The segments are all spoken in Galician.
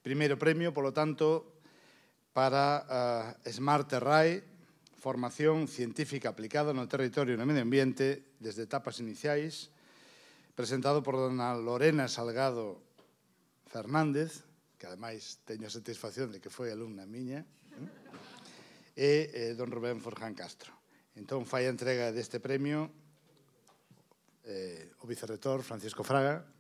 Primeiro premio, polo tanto, para Smart Terrae, formación científica aplicada no territorio e no medio ambiente desde etapas iniciais, presentado por dona Lorena Salgado Fernández, que ademais teño a satisfacción de que foi alumna miña, e don Rubén Forján Castro. Entón, fai a entrega deste premio o vicerrector Francisco Fraga.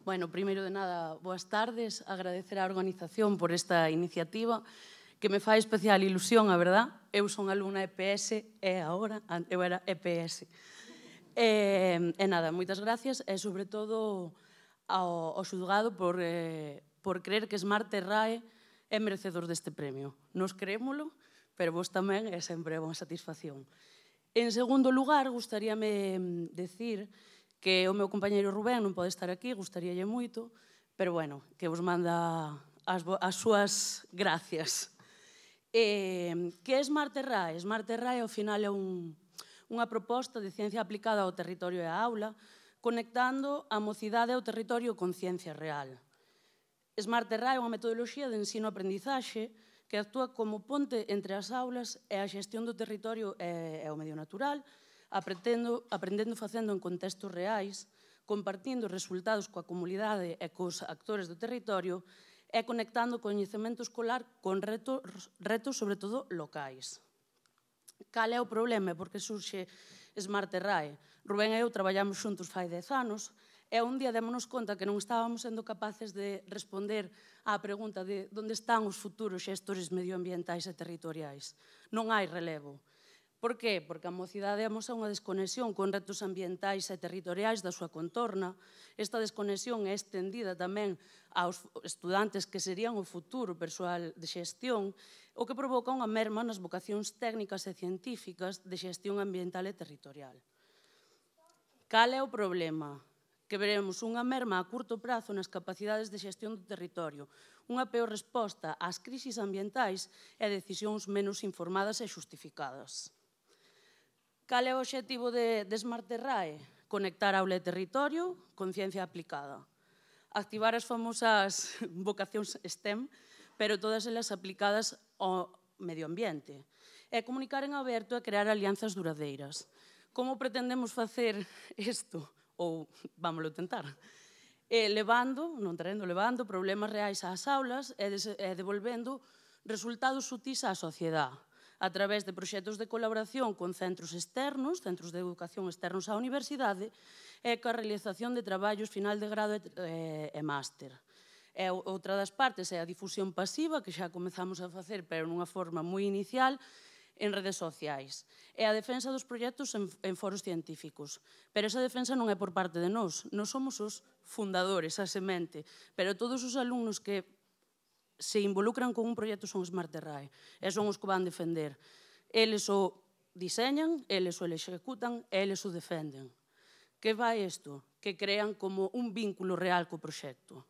Bueno, primeiro de nada, boas tardes. Agradecer á organización por esta iniciativa que me fai especial ilusión, a verdad. Eu son alumna EPS e agora eu era EPS. E nada, moitas gracias e sobre todo ao xulgado por creer que Smart Terrae é merecedor deste premio. Nos creémolo, pero vos tamén é sempre unha satisfacción. En segundo lugar, gustaríame decir que o meu compañeiro Rubén non pode estar aquí, gustaríalle moito, pero bueno, que vos manda as súas gracias. Que é Smart Terrae? Smart Terrae, ao final, é unha proposta de ciencia aplicada ao territorio e á aula, conectando a mocidade ao territorio con ciencia real. Smart Terrae é unha metodoloxía de ensino-aprendizaxe que actúa como ponte entre as aulas e a xestión do territorio e o medio natural, aprendendo facendo en contextos reais, compartindo resultados coa comunidade e cos actores do territorio e conectando o coñecemento escolar con retos, sobre todo, locais. Cal é o problema? Por que surxe Smart Terrae? Rubén e eu traballamos xuntos fai 10 anos e un día démonos conta que non estábamos sendo capaces de responder á pregunta de onde están os futuros xestores medioambientais e territoriais. Non hai relevo. Por qué? Porque a mocidade amosa unha desconexión con retos ambientais e territoriais da súa contorna. Esta desconexión é estendida tamén aos estudantes que serían o futuro persoal de xestión, o que provoca unha merma nas vocacións técnicas e científicas de xestión ambiental e territorial. Cal é o problema? Que veremos unha merma a curto prazo nas capacidades de xestión do territorio, unha peor resposta ás crisis ambientais e decisións menos informadas e xustificadas. Cal é o obxectivo de Smart Terrae? Conectar aula e territorio con ciencia aplicada. Activar as famosas vocacións STEM, pero todas elas aplicadas ao medio ambiente. E comunicar en aberto e crear alianzas duradeiras. Como pretendemos facer isto? Ou vámoslo tentar? Levando problemas reais ás aulas e devolvendo resultados úteis á sociedade, a través de proxectos de colaboración con centros externos, centros de educación externos á universidade, e coa realización de traballos final de grado e máster. Outra das partes é a difusión pasiva, que xa comezamos a facer, pero nunha forma moi inicial, en redes sociais. É a defensa dos proxectos en foros científicos. Pero esa defensa non é por parte de nós. Nós somos os fundadores, a semente, pero todos os alumnos que se involucran con un proxecto son Smart Terrae e son os que van defender. Eles o diseñan, eles o executan e eles o defenden. Que vai isto? Que crean como un vínculo real co proxecto.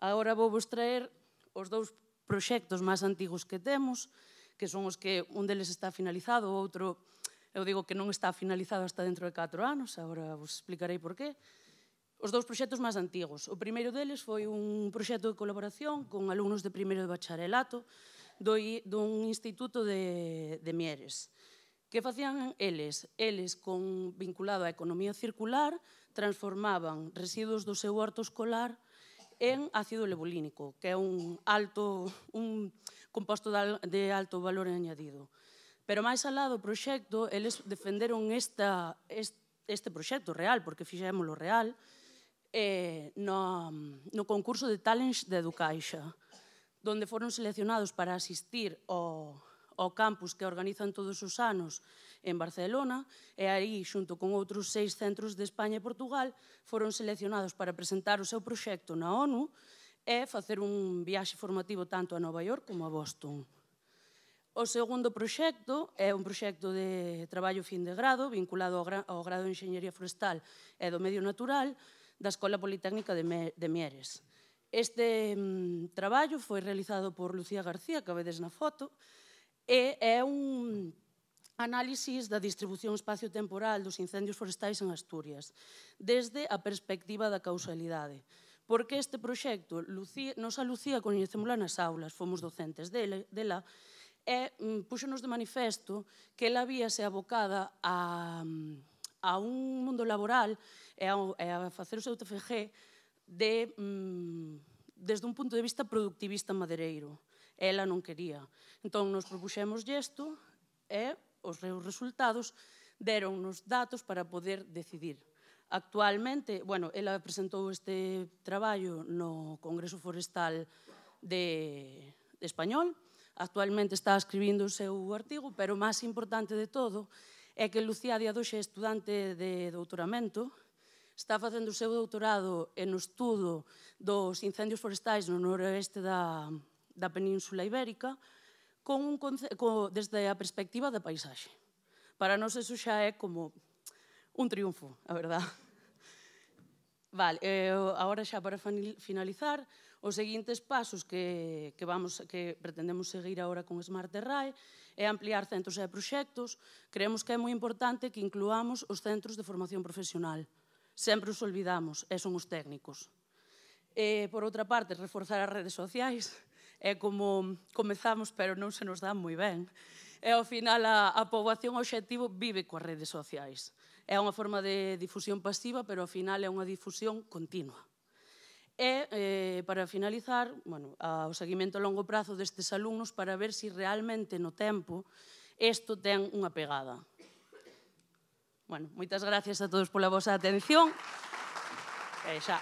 Agora vou vos traer os dous proxectos máis antigos que temos, que son os que un deles está finalizado, o outro, eu digo que non está finalizado hasta dentro de 4 anos, agora vos explicarei por qué. Os dous proxectos máis antigos. O primeiro deles foi un proxecto de colaboración con alumnos de primeiro de bacharelato dun instituto de Mieres. Que facían eles? Eles, vinculado á economía circular, transformaban residuos do seu horto escolar en ácido levolínico, que é un composto de alto valor añadido. Pero máis alá do proxecto, eles defenderon este proxecto real, porque fixémolo real, no concurso de Talents de Educaixa, onde foron seleccionados para asistir ao campus que organizan todos os anos en Barcelona, e aí, xunto con outros 6 centros de España e Portugal, foron seleccionados para presentar o seu proxecto na ONU e facer un viaxe formativo tanto a Nova York como a Boston. O segundo proxecto é un proxecto de traballo fin de grado vinculado ao grado de Enxeñería Forestal e do Medio Natural da Escola Politécnica de Mieres. Este traballo foi realizado por Lucía García, que vedes na foto, e é un análisis da distribución espacio-temporal dos incendios forestais en Asturias, desde a perspectiva da causalidade. Porque este proxecto, nos a Lucía coñecémola nas aulas, fomos docentes dela, e púxonos de manifesto que ela víase abocada a un mundo laboral e a facer o seu TFG desde un punto de vista productivista madereiro. Ela non quería. Entón, nos propuxemos isto e os resultados deronnos datos para poder decidir. Actualmente, bueno, ela presentou este traballo no Congreso Forestal de Español. Actualmente está escribindo o seu artigo, pero o máis importante de todo é que Lucía Díaz Doxe é estudante de doutoramento, está facendo o seu doutorado no estudo dos incendios forestais no noroeste da Península Ibérica desde a perspectiva da paisaxe. Para nós eso xa é como un triunfo, a verdad. Vale, agora xa para finalizar, os seguintes pasos que pretendemos seguir agora con Smart Terrae é ampliar centros e proxectos. Creemos que é moi importante que incluamos os centros de formación profesional. Sempre os olvidamos, e son os técnicos. Por outra parte, reforzar as redes sociais. É como comezamos, pero non se nos dá moi ben. E ao final a poboación obxectivo vive coas redes sociais. É unha forma de difusión pasiva, pero ao final é unha difusión continua. E, para finalizar, o seguimento a longo prazo destes alumnos para ver se realmente no tempo isto ten unha pegada. Moitas gracias a todos pola vosa atención. E xa.